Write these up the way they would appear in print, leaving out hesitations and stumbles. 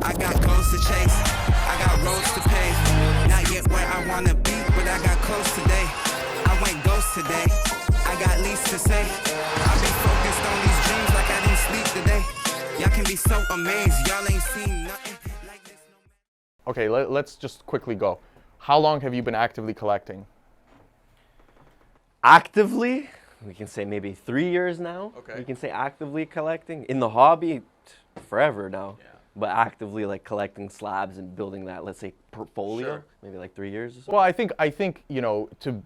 I got goals to chase, I got roads to pave. Not yet where I wanna be, but I got close today. I went ghost today, I got least to say. I've been focused on these dreams like I didn't sleep today. Y'all can be so amazed, y'all ain't seen nothing like this. Okay, let's just quickly go. How long have you been actively collecting? Actively, we can say maybe 3 years now. Okay. We can say actively collecting. In the hobby, forever now. Yeah. But actively like collecting slabs and building that, let's say, portfolio, Sure. maybe like 3 years or so. Well, I think you know, to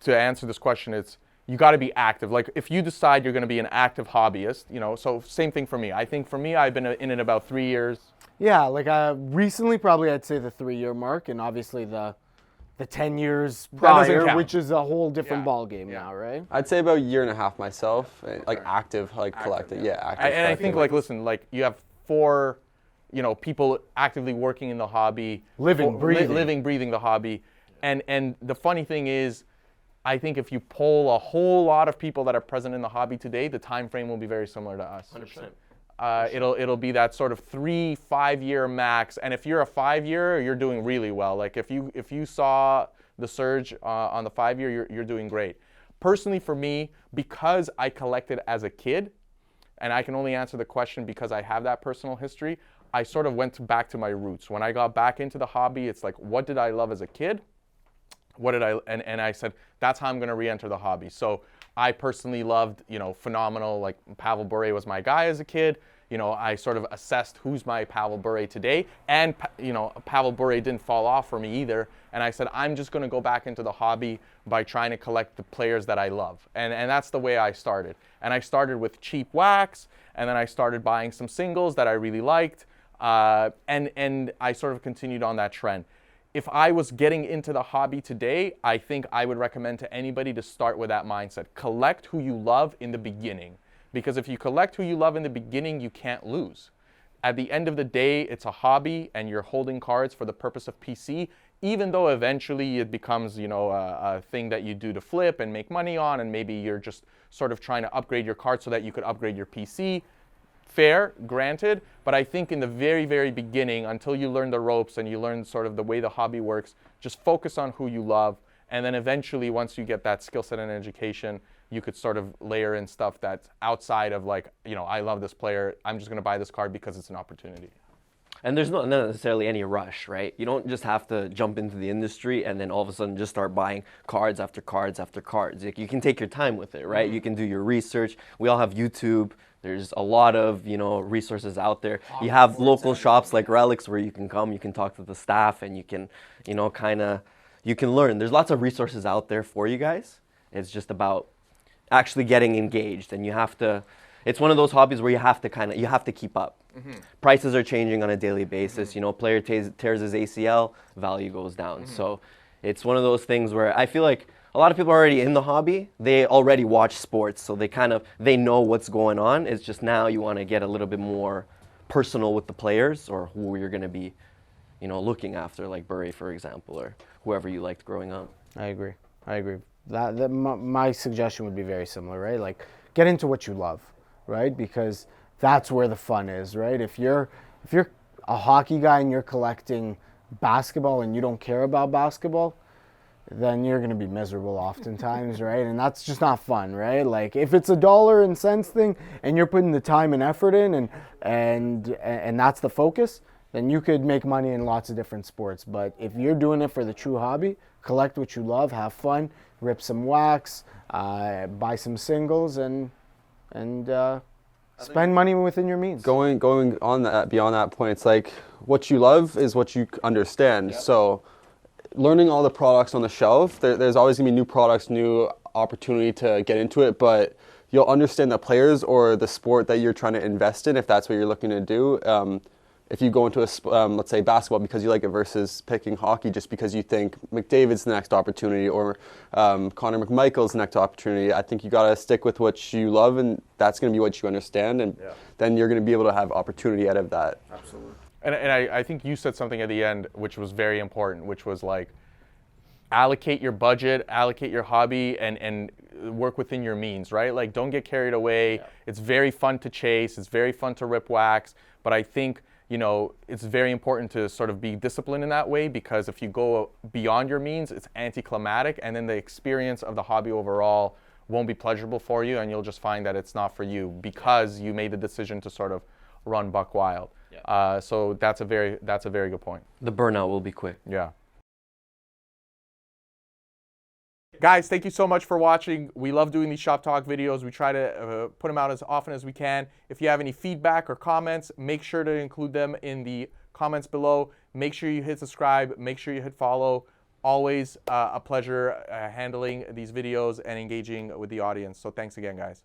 answer this question, it's you got to be active. Like if you decide you're going to be an active hobbyist, you know, so same thing for me. I think for me, I've been in it about 3 years. Yeah, like recently probably I'd say the 3-year mark, and obviously the 10 years prior, which is a whole different ball game now, right? I'd say about a year and a half myself, like active, like collecting. Yeah, active. And I think like, listen, like you have 4, you know, people actively working in the hobby, living, breathing the hobby. And the funny thing is, I think if you poll a whole lot of people that are present in the hobby today, the time frame will be very similar to us. 100%. It'll be that sort of 3-5 year max, and if you're a 5-year, you're doing really well. Like if you saw the surge on the 5-year, you're doing great. Personally, for me, because I collected as a kid, and I can only answer the question because I have that personal history, I sort of went back to my roots. When I got back into the hobby, it's like, what did I love as a kid? What did I, and I said, that's how I'm going to re-enter the hobby. So I personally loved, you know, phenomenal, like Pavel Bure was my guy as a kid. You know, I sort of assessed who's my Pavel Bure today. And, you know, Pavel Bure didn't fall off for me either. And I said, I'm just going to go back into the hobby by trying to collect the players that I love. And that's the way I started. And I started with cheap wax, and then I started buying some singles that I really liked. And I sort of continued on that trend. If I was getting into the hobby today, I think I would recommend to anybody to start with that mindset. Collect who you love in the beginning. Because if you collect who you love in the beginning, you can't lose. At the end of the day, it's a hobby and you're holding cards for the purpose of PC, even though eventually it becomes, you know, a thing that you do to flip and make money on, and maybe you're just sort of trying to upgrade your card so that you could upgrade your PC. Fair, granted, but I think in the very, very beginning, until you learn the ropes and you learn sort of the way the hobby works, just focus on who you love. And then eventually, once you get that skill set and education, you could sort of layer in stuff that's outside of like, you know, I love this player, I'm just going to buy this card because it's an opportunity. And there's not necessarily any rush, right? You don't just have to jump into the industry and then all of a sudden just start buying cards after cards after cards. Like, you can take your time with it, right? You can do your research. We all have YouTube. There's a lot of, you know, resources out there. You have local shops like Relikks where you can come, you can talk to the staff, and you can, you know, you can learn. There's lots of resources out there for you guys. It's just about actually getting engaged, and you have to, it's one of those hobbies where you have to keep up. Prices are changing on a daily basis. You know, player tears his ACL, value goes down. So it's one of those things where I feel like a lot of people are already in the hobby. They already watch sports, so they know what's going on. It's just now you want to get a little bit more personal with the players or who you're going to be, you know, looking after, like Bure, for example, or whoever you liked growing up. I agree. My suggestion would be very similar, right? Like, get into what you love, right? Because that's where the fun is, right? If you're a hockey guy and you're collecting basketball and you don't care about basketball, then you're going to be miserable oftentimes, right? And that's just not fun, right? Like, if it's a dollar and cents thing and you're putting the time and effort in and that's the focus, then you could make money in lots of different sports. But if you're doing it for the true hobby, collect what you love, have fun, rip some wax, buy some singles, and spend money within your means. Going on that, beyond that point, it's like what you love is what you understand. Yep. So learning all the products on the shelf, there's always going to be new products, new opportunity to get into it, but you'll understand the players or the sport that you're trying to invest in if that's what you're looking to do. If you go into let's say basketball because you like it versus picking hockey just because you think McDavid's the next opportunity or Connor McMichael's the next opportunity, I think you got to stick with what you love, and that's going to be what you understand, and then you're going to be able to have opportunity out of that. Absolutely. And I think you said something at the end which was very important, which was like, allocate your budget, allocate your hobby, and work within your means, right? Like, don't get carried away. Yeah. It's very fun to chase. It's very fun to rip wax. But I think, you know, it's very important to sort of be disciplined in that way, because if you go beyond your means, it's anticlimactic, and then the experience of the hobby overall won't be pleasurable for you, and you'll just find that it's not for you because you made the decision to sort of run buck wild. Yeah. So that's a very good point. The burnout will be quick. Yeah. Guys, thank you so much for watching. We love doing these shop talk videos. We try to put them out as often as we can. If you have any feedback or comments, make sure to include them in the comments below. Make sure you hit subscribe. Make sure you hit follow. Always a pleasure handling these videos and engaging with the audience. So thanks again, guys.